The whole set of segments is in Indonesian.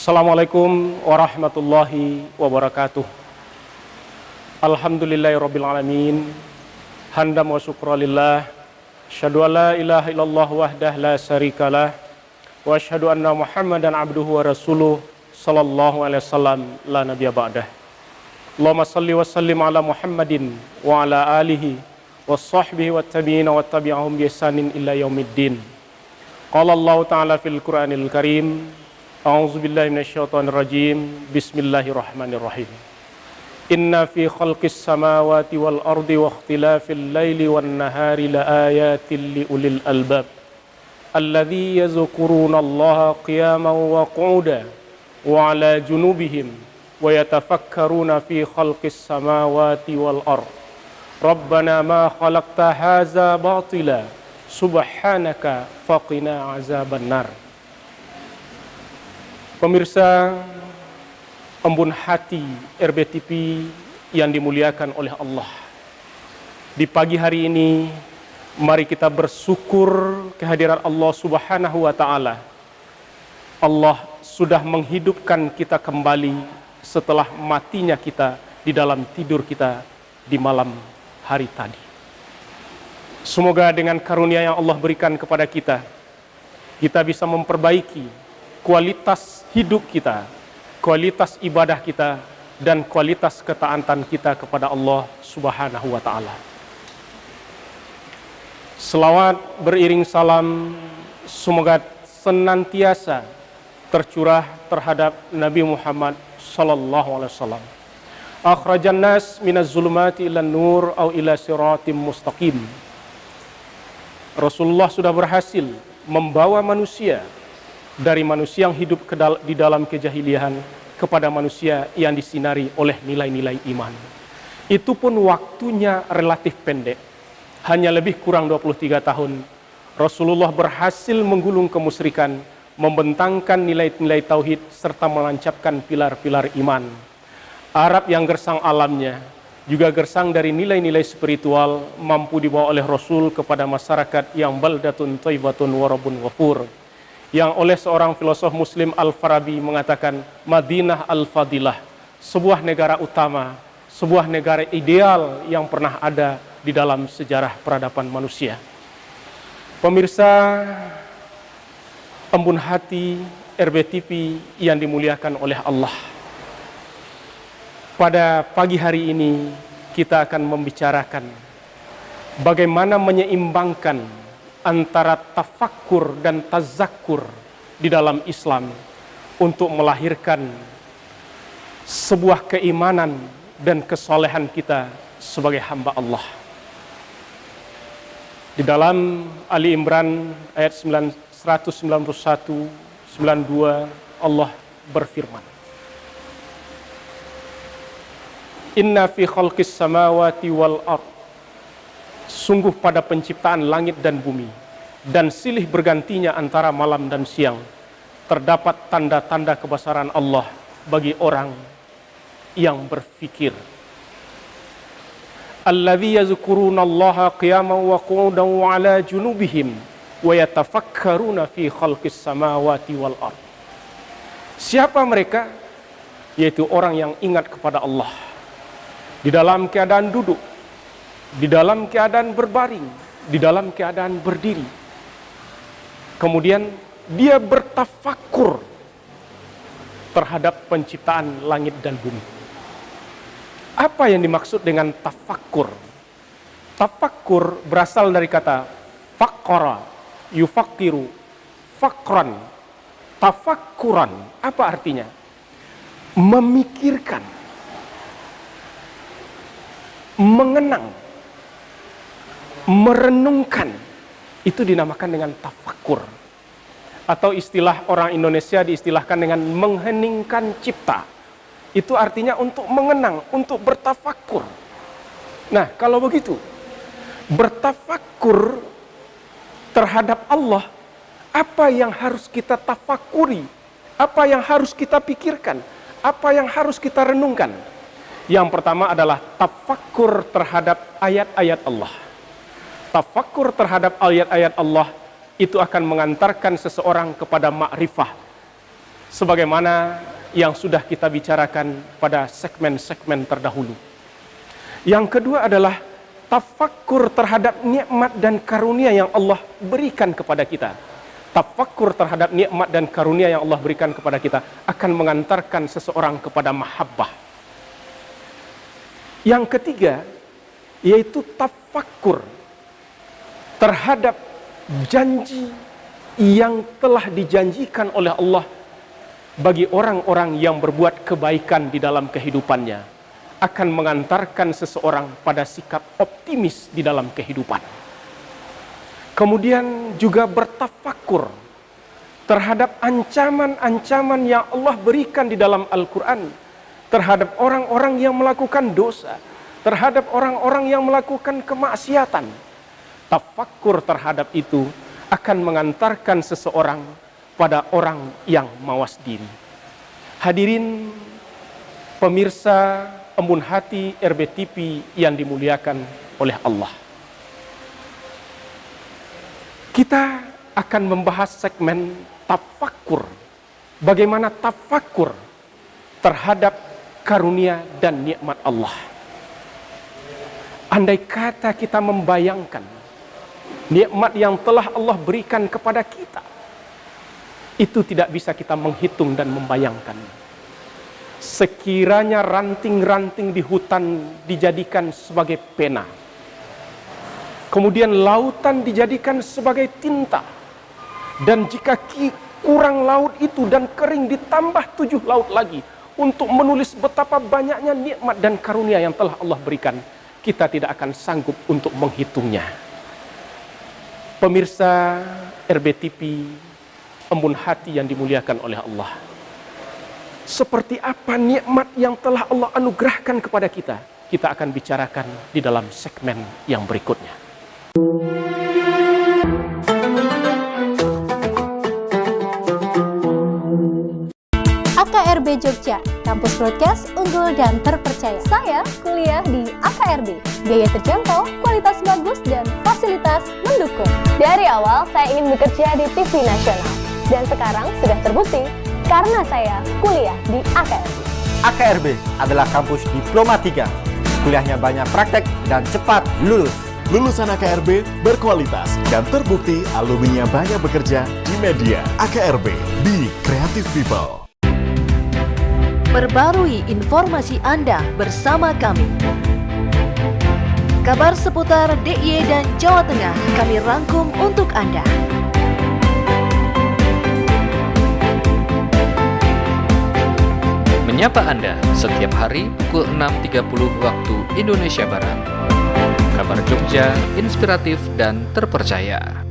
Assalamualaikum warahmatullahi wabarakatuh. Alhamdulillahirabbil alamin. Hamdan wa syukran lillah. Asyhadu an la ilaha illallah wahdahu la syarikalah wa asyhadu anna Muhammadan abduhu wa rasuluh sallallahu alaihi wasallam la nabiyya ba'dah. Allahumma shalli wa sallim ala Muhammadin wa ala alihi washabbihi wattabi'ina wattabi'ahum bi ihsanin ila yaumiddin. Qala Allah ta'ala fil Qur'anil Karim. A'udzu billahi minasyaitonir rajim. Bismillahirrahmanirrahim. Inna fi khalqis samawati wal ardi wa ikhtilafil laili wan nahari laayatin liulil albab alladzi yazkurunallaha qiyaman wa qu'udan wa 'ala junubihim wa yatafakkaruna fi khalqis samawati wal ardi. Rabbana ma khalaqta hadza batila subhanaka faqina 'adzabannar. Pemirsa Embun Hati RBTV yang dimuliakan oleh Allah, di pagi hari ini mari kita bersyukur kehadiran Allah Subhanahu wa Ta'ala. Allah sudah menghidupkan kita kembali setelah matinya kita di dalam tidur kita di malam hari tadi. Semoga dengan karunia yang Allah berikan kepada kita, kita bisa memperbaiki kualitas hidup kita, kualitas ibadah kita, dan kualitas ketaatan kita kepada Allah Subhanahu wa Ta'ala. Selawat beriring salam semoga senantiasa tercurah terhadap Nabi Muhammad sallallahu alaihi wasallam. Akhrajan nas minaz zulumati ilan nur au ila siratim mustaqim. Rasulullah sudah berhasil membawa manusia dari manusia yang hidup di dalam kejahilian kepada manusia yang disinari oleh nilai-nilai iman. Itu pun waktunya relatif pendek, hanya lebih kurang 23 tahun. Rasulullah berhasil menggulung kemusyrikan, membentangkan nilai-nilai tauhid, serta menancapkan pilar-pilar iman. Arab yang gersang alamnya, juga gersang dari nilai-nilai spiritual, mampu dibawa oleh Rasul kepada masyarakat yang baldatun thayyibatun wa rabbun ghafur, yang oleh seorang filosof muslim Al-Farabi mengatakan Madinah Al-Fadilah, sebuah negara utama, sebuah negara ideal yang pernah ada di dalam sejarah peradaban manusia. Pemirsa Embun Hati RBTV yang dimuliakan oleh Allah, pada pagi hari ini kita akan membicarakan bagaimana menyeimbangkan antara tafakkur dan tazakkur di dalam Islam untuk melahirkan sebuah keimanan dan kesolehan kita sebagai hamba Allah. Di dalam Ali Imran ayat 191, 92 Allah berfirman, Inna fi khalqis samawati wal ardh, sungguh pada penciptaan langit dan bumi dan silih bergantinya antara malam dan siang terdapat tanda-tanda kebesaran Allah bagi orang yang berfikir. Alladzi yazkurunallaha qiyaman wa qu'udan wa 'ala junubihim wa yatafakkaruna fi khalqis samawati wal ardh. Siapa mereka? Yaitu orang yang ingat kepada Allah di dalam keadaan duduk, di dalam keadaan berbaring, di dalam keadaan berdiri. Kemudian dia bertafakur terhadap penciptaan langit dan bumi. Apa yang dimaksud dengan tafakur? Tafakur berasal dari kata fakkara, yufakiru, fakran, tafakuran. Apa artinya? Memikirkan, mengenang, merenungkan, itu dinamakan dengan tafakur. Atau istilah orang Indonesia diistilahkan dengan mengheningkan cipta. Itu artinya untuk mengenang, untuk bertafakur. Nah, kalau begitu, bertafakur terhadap Allah, apa yang harus kita tafakuri? Apa yang harus kita pikirkan? Apa yang harus kita renungkan? Yang pertama adalah tafakur terhadap ayat-ayat Allah. Tafakur terhadap ayat-ayat Allah itu akan mengantarkan seseorang kepada ma'rifah, sebagaimana yang sudah kita bicarakan pada segmen-segmen terdahulu. Yang kedua adalah tafakkur terhadap nikmat dan karunia yang Allah berikan kepada kita. Tafakkur terhadap nikmat dan karunia yang Allah berikan kepada kita akan mengantarkan seseorang kepada mahabbah. Yang ketiga, yaitu tafakkur terhadap janji yang telah dijanjikan oleh Allah bagi orang-orang yang berbuat kebaikan di dalam kehidupannya, akan mengantarkan seseorang pada sikap optimis di dalam kehidupan. Kemudian juga bertafakkur terhadap ancaman-ancaman yang Allah berikan di dalam Al-Quran terhadap orang-orang yang melakukan dosa, terhadap orang-orang yang melakukan kemaksiatan. Tafakkur terhadap itu akan mengantarkan seseorang pada orang yang mawas diri. Hadirin pemirsa Embun Hati RBTV yang dimuliakan oleh Allah. Kita akan membahas segmen tafakkur. Bagaimana tafakkur terhadap karunia dan nikmat Allah. Andai kata kita membayangkan nikmat yang telah Allah berikan kepada kita, itu tidak bisa kita menghitung dan membayangkan. Sekiranya ranting-ranting di hutan dijadikan sebagai pena, kemudian lautan dijadikan sebagai tinta, dan jika kurang laut itu dan kering ditambah 7 laut lagi untuk menulis betapa banyaknya nikmat dan karunia yang telah Allah berikan, kita tidak akan sanggup untuk menghitungnya. Pemirsa RBTV Embun Hati yang dimuliakan oleh Allah, seperti apa nikmat yang telah Allah anugerahkan kepada kita, kita akan bicarakan di dalam segmen yang berikutnya. AKRB Jogja, kampus broadcast unggul dan terpercaya. Saya kuliah di AKRB, biaya terjangkau, kualitas bagus, dan fasilitas mendukung. Dari awal saya ingin bekerja di TV nasional, dan sekarang sudah terbukti karena saya kuliah di AKRB. AKRB adalah kampus Diplomatika. Kuliahnya banyak praktek dan cepat lulus. Lulusan AKRB berkualitas dan terbukti alumninya banyak bekerja di media. AKRB, be creative people. Perbarui informasi Anda bersama kami. Kabar seputar DIY dan Jawa Tengah kami rangkum untuk Anda. Menyapa Anda setiap hari pukul 6.30 waktu Indonesia Barat. Kabar Jogja, inspiratif dan terpercaya.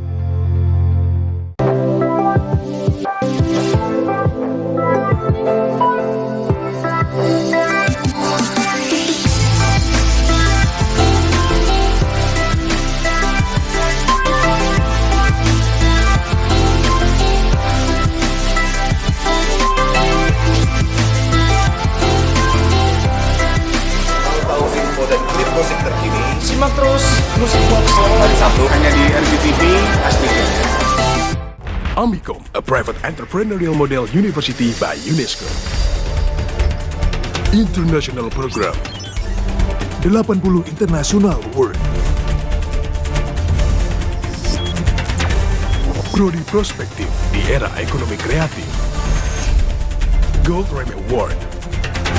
Musik terkini, Simak terus Musik Box hari Sabtu hanya di RBTV Astika. Amicom, a private entrepreneurial model university by UNESCO. International Program 80 International Award. Prodi Prospektif di era ekonomi kreatif. Gold Rem Award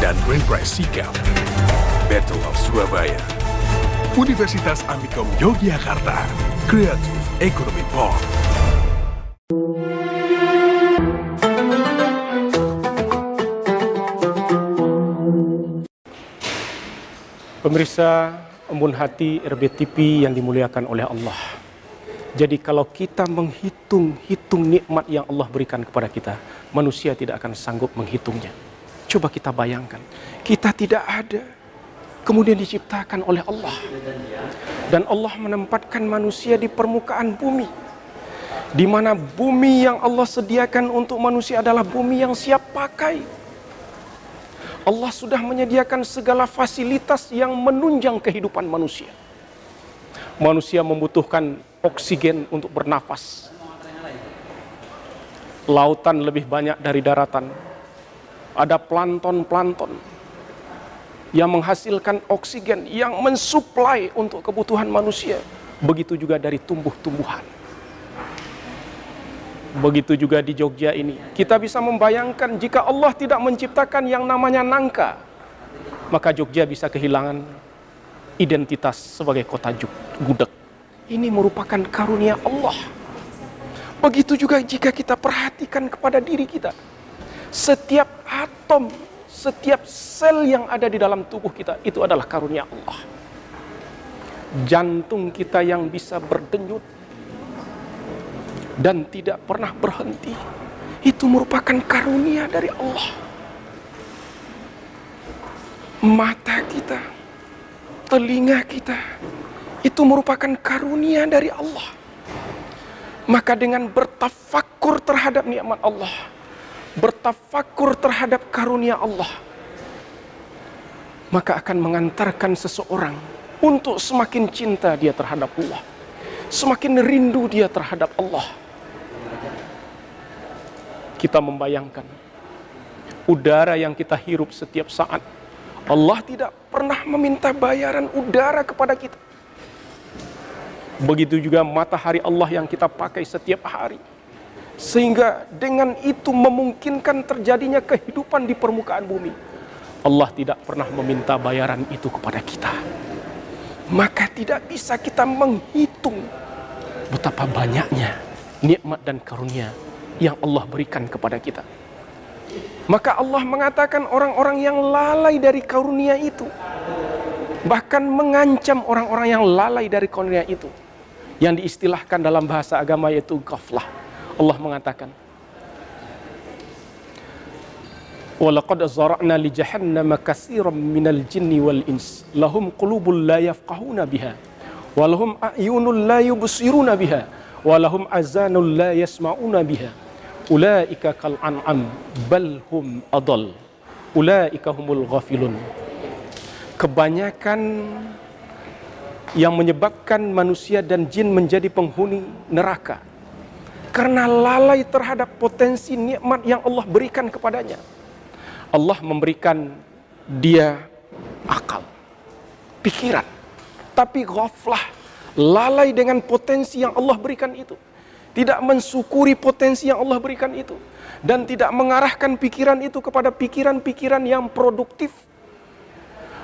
dan Grand Prize Sikap. Battle of Surabaya. Universitas Amicom Yogyakarta. Creative Economy Park. Pemirsa Embun Hati RBTV yang dimuliakan oleh Allah. Jadi kalau kita menghitung nikmat yang Allah berikan kepada kita, manusia tidak akan sanggup menghitungnya. Coba kita bayangkan, kita tidak ada, kemudian diciptakan oleh Allah. Dan Allah menempatkan manusia di permukaan bumi, di mana bumi yang Allah sediakan untuk manusia adalah bumi yang siap pakai. Allah sudah menyediakan segala fasilitas yang menunjang kehidupan manusia. Manusia membutuhkan oksigen untuk bernafas. Lautan lebih banyak dari daratan. Ada plankton-plankton yang menghasilkan oksigen, yang mensuplai untuk kebutuhan manusia. Begitu juga dari tumbuh-tumbuhan. Begitu juga di Jogja ini. Kita bisa membayangkan jika Allah tidak menciptakan yang namanya nangka, maka Jogja bisa kehilangan identitas sebagai kota gudeg. Ini merupakan karunia Allah. Begitu juga jika kita perhatikan kepada diri kita. Setiap atom, setiap sel yang ada di dalam tubuh kita, itu adalah karunia Allah. Jantung kita yang bisa berdenyut dan tidak pernah berhenti, itu merupakan karunia dari Allah. Mata kita, telinga kita, itu merupakan karunia dari Allah. Maka dengan bertafakur terhadap nikmat Allah, bertafakur terhadap karunia Allah, maka akan mengantarkan seseorang untuk semakin cinta dia terhadap Allah, semakin rindu dia terhadap Allah. Kita membayangkan udara yang kita hirup setiap saat, Allah tidak pernah meminta bayaran udara kepada kita. Begitu juga matahari Allah yang kita pakai setiap hari, sehingga dengan itu memungkinkan terjadinya kehidupan di permukaan bumi. Allah tidak pernah meminta bayaran itu kepada kita. Maka tidak bisa kita menghitung betapa banyaknya nikmat dan karunia yang Allah berikan kepada kita. Maka Allah mengatakan orang-orang yang lalai dari karunia itu, bahkan mengancam orang-orang yang lalai dari karunia itu, yang diistilahkan dalam bahasa agama yaitu ghaflah. Allah mengatakan, "Walaqad zara'na li jahannama katsiran minal jinni wal ins, lahum qulubun la yafqahuna biha, wa lahum a'yunun la yubsiruna biha, wa lahum azanun la yasma'una biha. Ulaika kal an'am bal hum adall. Ulaika humul ghafilun." Kebanyakan yang menyebabkan manusia dan jin menjadi penghuni neraka karena lalai terhadap potensi nikmat yang Allah berikan kepadanya. Allah memberikan dia akal, pikiran, tapi ghaflah, lalai dengan potensi yang Allah berikan itu, tidak mensyukuri potensi yang Allah berikan itu, dan tidak mengarahkan pikiran itu kepada pikiran-pikiran yang produktif,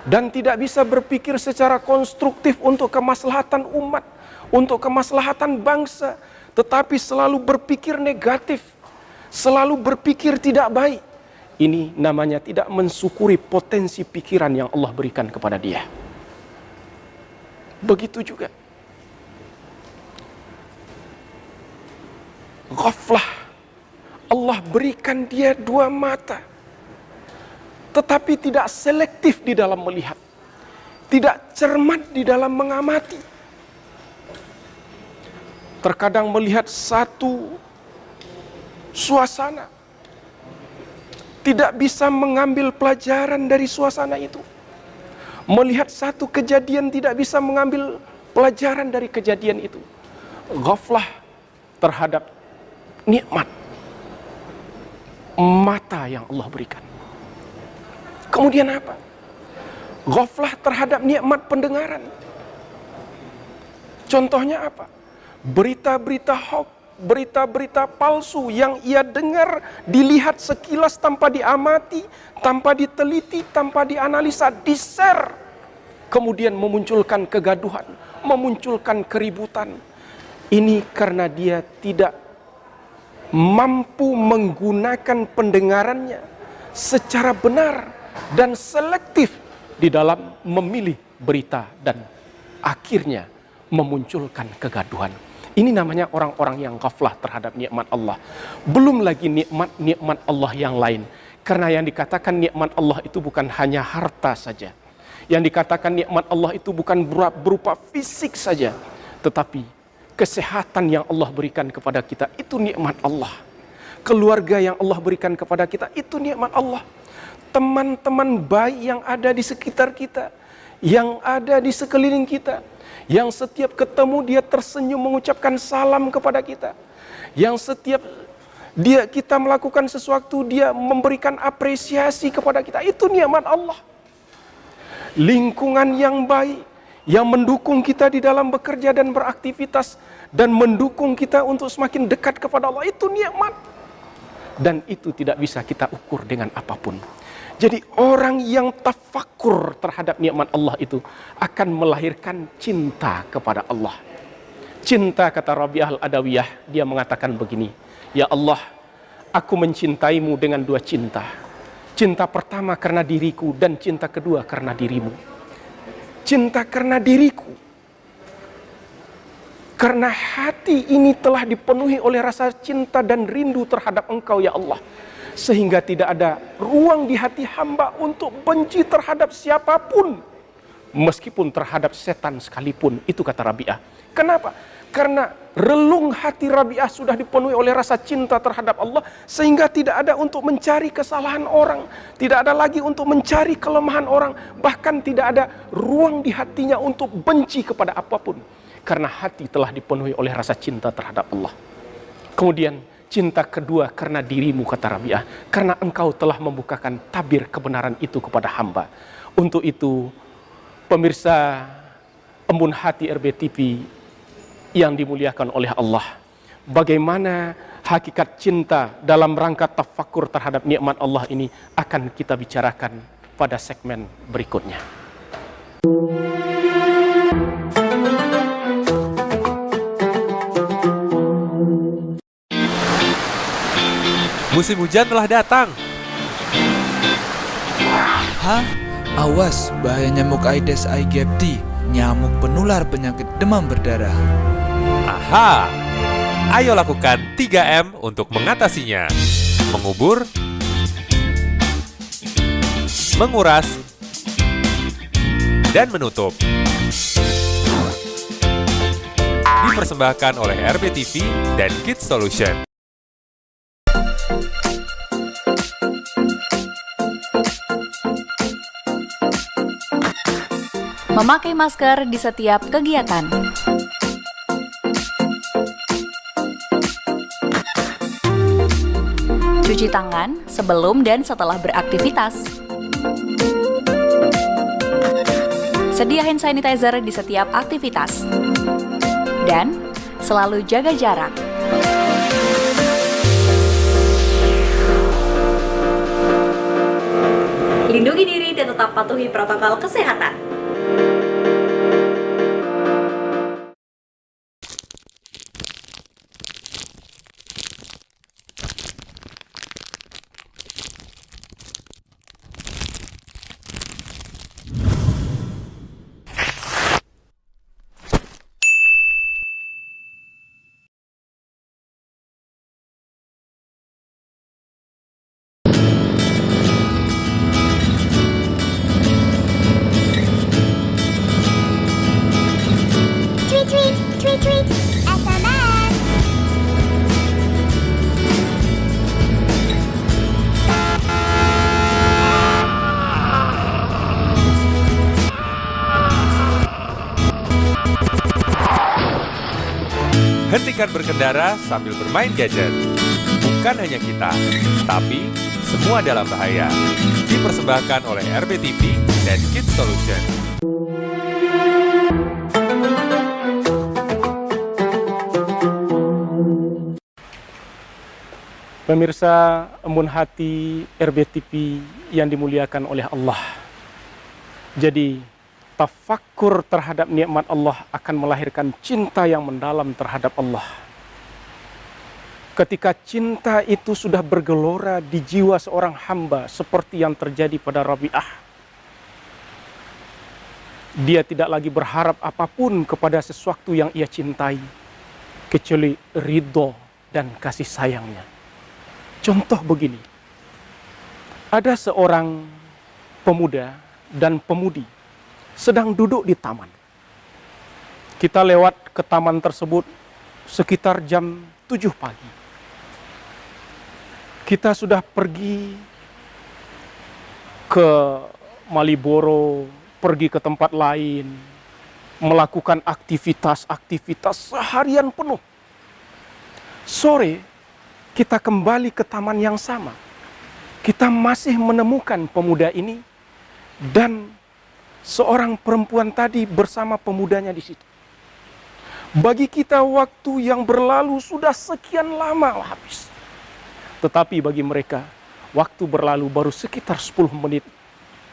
dan tidak bisa berpikir secara konstruktif untuk kemaslahatan umat, untuk kemaslahatan bangsa, tetapi selalu berpikir negatif, selalu berpikir tidak baik. Ini namanya tidak mensyukuri potensi pikiran yang Allah berikan kepada dia. Begitu juga ghaflah, Allah berikan dia dua mata, tetapi tidak selektif di dalam melihat, tidak cermat di dalam mengamati. Terkadang melihat satu suasana, tidak bisa mengambil pelajaran dari suasana itu. Melihat satu kejadian, tidak bisa mengambil pelajaran dari kejadian itu. Ghaflah terhadap nikmat mata yang Allah berikan. Kemudian apa? Ghaflah terhadap nikmat pendengaran. Contohnya apa? Berita-berita hoax, berita-berita palsu yang ia dengar, dilihat sekilas tanpa diamati, tanpa diteliti, tanpa dianalisa, di-share. Kemudian memunculkan kegaduhan, memunculkan keributan. Ini karena dia tidak mampu menggunakan pendengarannya secara benar dan selektif di dalam memilih berita, dan akhirnya memunculkan kegaduhan. Ini namanya orang-orang yang ghaflah terhadap nikmat Allah. Belum lagi nikmat-nikmat Allah yang lain. Karena yang dikatakan nikmat Allah itu bukan hanya harta saja. Yang dikatakan nikmat Allah itu bukan berupa fisik saja, tetapi kesehatan yang Allah berikan kepada kita itu nikmat Allah. Keluarga yang Allah berikan kepada kita itu nikmat Allah. Teman-teman baik yang ada di sekitar kita, yang ada di sekeliling kita, yang setiap ketemu dia tersenyum mengucapkan salam kepada kita, yang setiap Kita melakukan sesuatu, dia memberikan apresiasi kepada kita. Itu nikmat Allah. Lingkungan yang baik, yang mendukung kita di dalam bekerja dan beraktivitas, dan mendukung kita untuk semakin dekat kepada Allah, itu nikmat. Dan itu tidak bisa kita ukur dengan apapun. Jadi orang yang tafakur terhadap nikmat Allah itu akan melahirkan cinta kepada Allah. Cinta, kata Rabi'ah al-Adawiyah, dia mengatakan begini, ya Allah, aku mencintaimu dengan dua cinta. Cinta pertama karena diriku, dan cinta kedua karena dirimu. Cinta karena diriku, karena hati ini telah dipenuhi oleh rasa cinta dan rindu terhadap Engkau, ya Allah, sehingga tidak ada ruang di hati hamba untuk benci terhadap siapapun, meskipun terhadap setan sekalipun. Itu kata Rabi'ah. Kenapa? Karena relung hati Rabi'ah sudah dipenuhi oleh rasa cinta terhadap Allah, sehingga tidak ada untuk mencari kesalahan orang, tidak ada lagi untuk mencari kelemahan orang, bahkan tidak ada ruang di hatinya untuk benci kepada apapun, karena hati telah dipenuhi oleh rasa cinta terhadap Allah. Kemudian cinta kedua karena dirimu, kata Rabi'ah, karena engkau telah membukakan tabir kebenaran itu kepada hamba. Untuk itu, pemirsa Embun Hati RBTV yang dimuliakan oleh Allah, bagaimana hakikat cinta dalam rangka tafakur terhadap nikmat Allah ini akan kita bicarakan pada segmen berikutnya. Musim hujan telah datang. Hah? Awas, bahaya nyamuk Aedes aegypti, nyamuk penular penyakit demam berdarah. Aha! Ayo lakukan 3M untuk mengatasinya. Mengubur, menguras, dan menutup. Dipersembahkan oleh RBTV dan Kids Solution. Memakai masker di setiap kegiatan. Cuci tangan sebelum dan setelah beraktivitas. Sedia hand sanitizer di setiap aktivitas. Dan selalu jaga jarak. Lindungi diri dan tetap patuhi protokol kesehatan. Hentikan berkendara sambil bermain gadget. Bukan hanya kita, tapi semua dalam bahaya. Dipersembahkan oleh RBTV dan Kids Solution. Pemirsa Embun Hati RBTV yang dimuliakan oleh Allah. Jadi tafakur terhadap nikmat Allah akan melahirkan cinta yang mendalam terhadap Allah. Ketika cinta itu sudah bergelora di jiwa seorang hamba seperti yang terjadi pada Rabi'ah, dia tidak lagi berharap apapun kepada sesuatu yang ia cintai kecuali ridho dan kasih sayangnya. Contoh begini, ada seorang pemuda dan pemudi sedang duduk di taman. Kita lewat ke taman tersebut sekitar jam 7 pagi. Kita sudah pergi ke Maliboro, pergi ke tempat lain, melakukan aktivitas-aktivitas seharian penuh. Sore, kita kembali ke taman yang sama. Kita masih menemukan pemuda ini dan seorang perempuan tadi bersama pemudanya di situ. Bagi kita waktu yang berlalu sudah sekian lama habis. Tetapi bagi mereka waktu berlalu baru sekitar 10 menit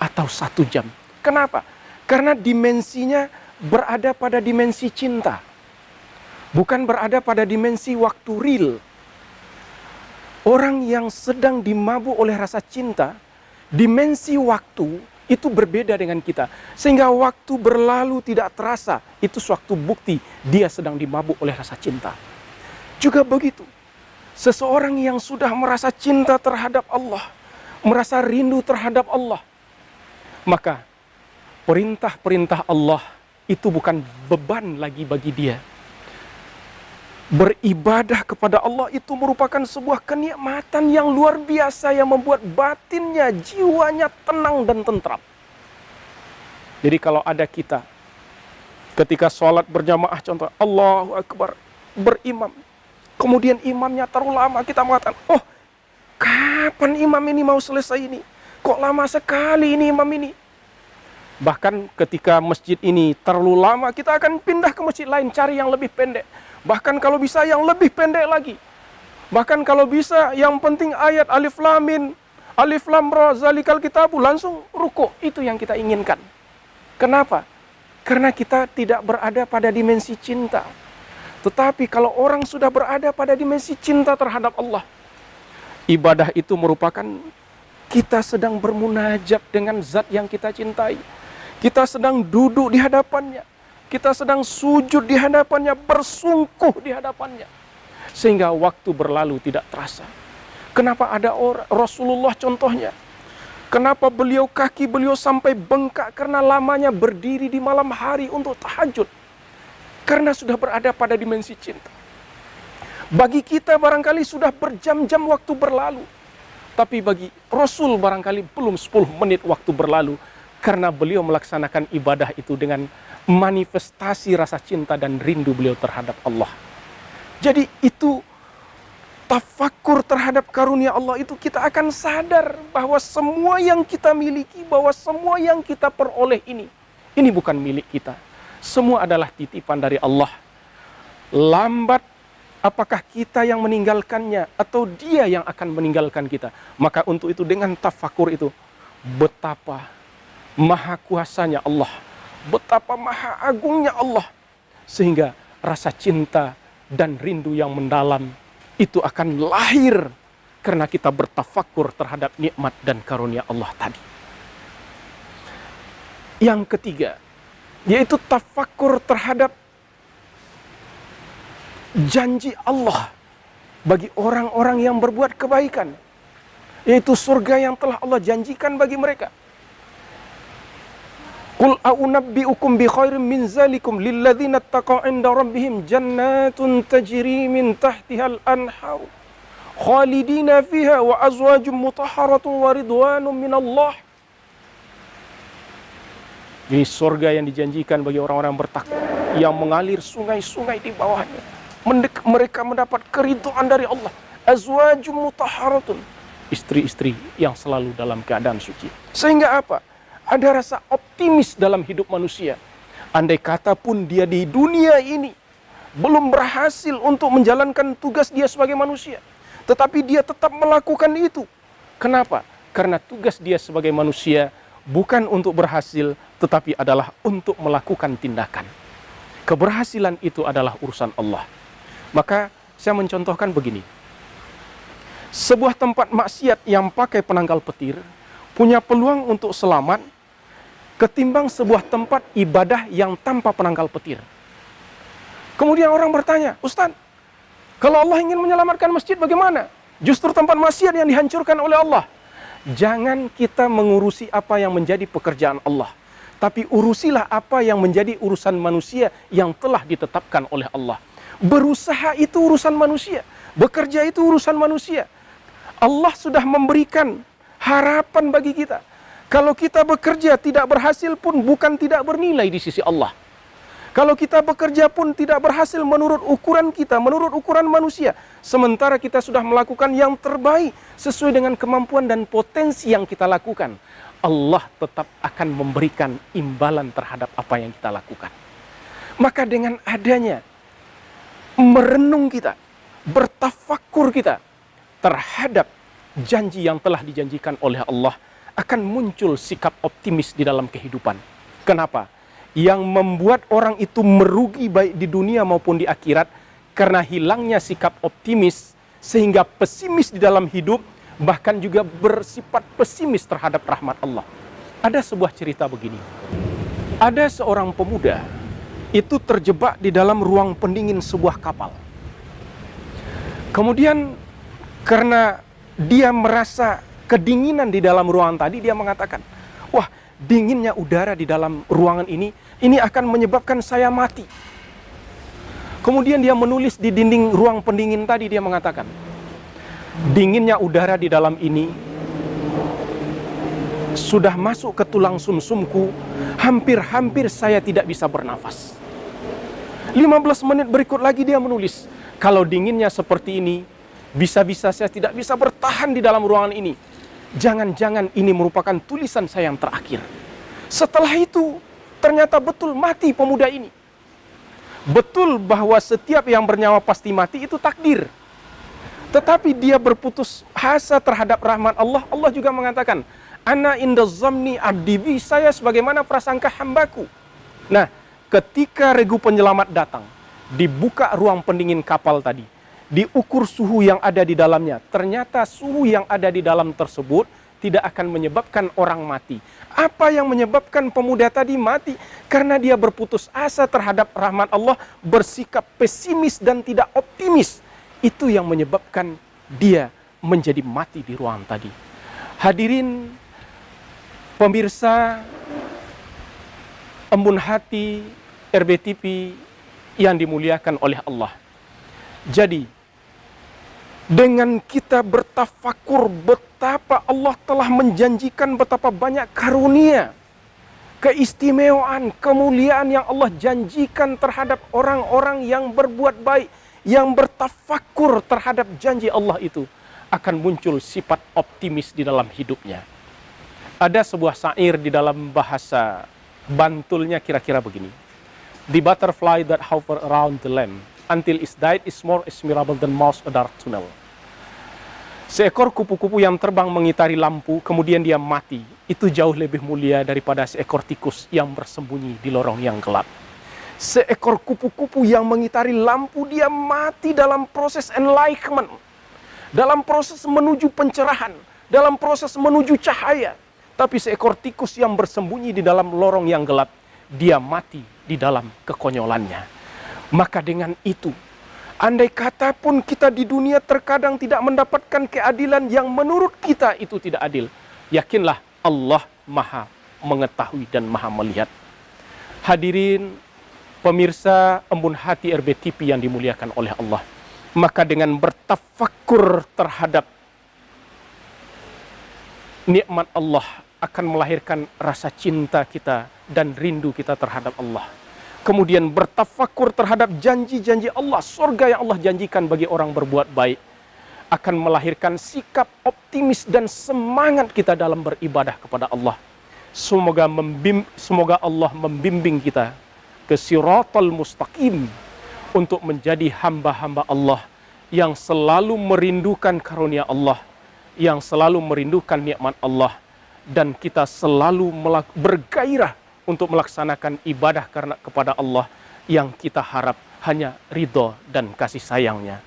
atau 1 jam. Kenapa? Karena dimensinya berada pada dimensi cinta. Bukan berada pada dimensi waktu real. Orang yang sedang dimabuk oleh rasa cinta, dimensi waktu itu berbeda dengan kita. Sehingga waktu berlalu tidak terasa. Itu suatu bukti dia sedang dimabuk oleh rasa cinta. Juga begitu. Seseorang yang sudah merasa cinta terhadap Allah, merasa rindu terhadap Allah, maka perintah-perintah Allah itu bukan beban lagi bagi dia. Beribadah kepada Allah itu merupakan sebuah kenikmatan yang luar biasa yang membuat batinnya, jiwanya tenang dan tentram. Jadi kalau ada kita ketika sholat berjamaah, contoh Allahu Akbar, berimam, kemudian imamnya terlalu lama, kita mengatakan, oh kapan imam ini mau selesai ini? Kok lama sekali ini imam ini? Bahkan ketika masjid ini terlalu lama, kita akan pindah ke masjid lain, cari yang lebih pendek. Bahkan kalau bisa yang lebih pendek lagi. Bahkan kalau bisa yang penting ayat alif lam mim, alif lam ra zalikal kitabu, langsung rukuk. Itu yang kita inginkan. Kenapa? Karena kita tidak berada pada dimensi cinta. Tetapi kalau orang sudah berada pada dimensi cinta terhadap Allah, ibadah itu merupakan kita sedang bermunajat dengan zat yang kita cintai. Kita sedang duduk di hadapannya. Kita sedang sujud di hadapannya, bersungkuh di hadapannya. Sehingga waktu berlalu tidak terasa. Kenapa ada orang, Rasulullah contohnya. Kenapa kaki beliau sampai bengkak karena lamanya berdiri di malam hari untuk tahajud. Karena sudah berada pada dimensi cinta. Bagi kita barangkali sudah berjam-jam waktu berlalu. Tapi bagi Rasul barangkali belum 10 menit waktu berlalu. Karena beliau melaksanakan ibadah itu dengan manifestasi rasa cinta dan rindu beliau terhadap Allah. Jadi itu tafakur terhadap karunia Allah itu kita akan sadar bahwa semua yang kita miliki, bahwa semua yang kita peroleh ini bukan milik kita. Semua adalah titipan dari Allah. Lambat apakah kita yang meninggalkannya atau dia yang akan meninggalkan kita. Maka untuk itu dengan tafakur itu betapa maha kuasanya Allah, betapa maha agungnya Allah, sehingga rasa cinta dan rindu yang mendalam itu akan lahir karena kita bertafakur terhadap nikmat dan karunia Allah tadi. Yang ketiga, yaitu tafakur terhadap janji Allah bagi orang-orang yang berbuat kebaikan, yaitu surga yang telah Allah janjikan bagi mereka. Qul a'unabbi'ukum bi khairin min zalikum lilladzina taqaw 'inda rabbihim jannatun tajri min tahtihal anhar khalidina fiha wa azwajum mutahharatun wa ridwanun minallah. Ini surga yang dijanjikan bagi orang-orang bertakwa yang mengalir sungai-sungai di bawahnya. Mereka mendapat keridhaan dari Allah. Azwajum mutahharatun, istri-istri yang selalu dalam keadaan suci. Sehingga apa? Ada rasa optimis dalam hidup manusia. Andai kata pun dia di dunia ini belum berhasil untuk menjalankan tugas dia sebagai manusia, tetapi dia tetap melakukan itu. Kenapa? Karena tugas dia sebagai manusia bukan untuk berhasil, tetapi adalah untuk melakukan tindakan. Keberhasilan itu adalah urusan Allah. Maka saya mencontohkan begini. Sebuah tempat maksiat yang pakai penangkal petir punya peluang untuk selamat ketimbang sebuah tempat ibadah yang tanpa penangkal petir. Kemudian orang bertanya, Ustaz, kalau Allah ingin menyelamatkan masjid bagaimana? Justru tempat maksiat yang dihancurkan oleh Allah. Jangan kita mengurusi apa yang menjadi pekerjaan Allah, tapi urusilah apa yang menjadi urusan manusia yang telah ditetapkan oleh Allah. Berusaha itu urusan manusia, bekerja itu urusan manusia. Allah sudah memberikan harapan bagi kita. Kalau kita bekerja tidak berhasil pun bukan tidak bernilai di sisi Allah. Kalau kita bekerja pun tidak berhasil menurut ukuran kita, menurut ukuran manusia. Sementara kita sudah melakukan yang terbaik sesuai dengan kemampuan dan potensi yang kita lakukan. Allah tetap akan memberikan imbalan terhadap apa yang kita lakukan. Maka dengan adanya merenung kita, bertafakur kita terhadap janji yang telah dijanjikan oleh Allah, akan muncul sikap optimis di dalam kehidupan. Kenapa? Yang membuat orang itu merugi baik di dunia maupun di akhirat karena hilangnya sikap optimis, sehingga pesimis di dalam hidup, bahkan juga bersifat pesimis terhadap rahmat Allah. Ada sebuah cerita begini. Ada seorang pemuda itu terjebak di dalam ruang pendingin sebuah kapal. Kemudian karena dia merasa kedinginan di dalam ruangan tadi, dia mengatakan, wah, dinginnya udara di dalam ruangan ini akan menyebabkan saya mati. Kemudian dia menulis di dinding ruang pendingin tadi, dia mengatakan, dinginnya udara di dalam ini sudah masuk ke tulang sumsumku, hampir-hampir saya tidak bisa bernafas. 15 menit berikut lagi dia menulis, kalau dinginnya seperti ini, bisa-bisa saya tidak bisa bertahan di dalam ruangan ini. Jangan-jangan ini merupakan tulisan saya yang terakhir. Setelah itu, ternyata betul mati pemuda ini. Betul bahwa setiap yang bernyawa pasti mati, itu takdir. Tetapi dia berputus asa terhadap rahmat Allah. Allah juga mengatakan, Ana inda zamni abdi bi, saya sebagaimana prasangka hambaku. Nah, ketika regu penyelamat datang, dibuka ruang pendingin kapal tadi, diukur suhu yang ada di dalamnya. Ternyata suhu yang ada di dalam tersebut tidak akan menyebabkan orang mati. Apa yang menyebabkan pemuda tadi mati? Karena dia berputus asa terhadap rahmat Allah, bersikap pesimis dan tidak optimis. Itu yang menyebabkan dia menjadi mati di ruang tadi. Hadirin pemirsa Embun Hati RBTV yang dimuliakan oleh Allah. Jadi, dengan kita bertafakur betapa Allah telah menjanjikan betapa banyak karunia, keistimewaan, kemuliaan yang Allah janjikan terhadap orang-orang yang berbuat baik, yang bertafakur terhadap janji Allah itu, akan muncul sifat optimis di dalam hidupnya. Ada sebuah syair di dalam bahasa Bantulnya kira-kira begini. The butterfly that hover around the lamp until it died is more admirable than mouse a dark tunnel. Seekor kupu-kupu yang terbang mengitari lampu, kemudian dia mati. Itu jauh lebih mulia daripada seekor tikus yang bersembunyi di lorong yang gelap. Seekor kupu-kupu yang mengitari lampu, dia mati dalam proses enlightenment, dalam proses menuju pencerahan, dalam proses menuju cahaya. Tapi seekor tikus yang bersembunyi di dalam lorong yang gelap, dia mati di dalam kekonyolannya. Maka dengan itu, andai kata pun kita di dunia terkadang tidak mendapatkan keadilan yang menurut kita itu tidak adil, yakinlah Allah Maha mengetahui dan Maha melihat. Hadirin pemirsa Embun Hati RBTV yang dimuliakan oleh Allah, maka dengan bertafakur terhadap nikmat Allah akan melahirkan rasa cinta kita dan rindu kita terhadap Allah. Kemudian bertafakur terhadap janji-janji Allah, surga yang Allah janjikan bagi orang berbuat baik, akan melahirkan sikap optimis dan semangat kita dalam beribadah kepada Allah. Semoga Allah membimbing kita ke siratal mustaqim untuk menjadi hamba-hamba Allah yang selalu merindukan karunia Allah, yang selalu merindukan nikmat Allah, dan kita selalu bergairah untuk melaksanakan ibadah karena kepada Allah yang kita harap hanya ridho dan kasih sayangnya.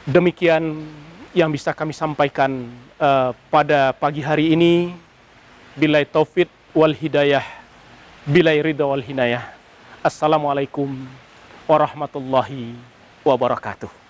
Demikian yang bisa kami sampaikan pada pagi hari ini. Bilai taufik wal hidayah, bilai ridho wal hinayah. Assalamualaikum warahmatullahi wabarakatuh.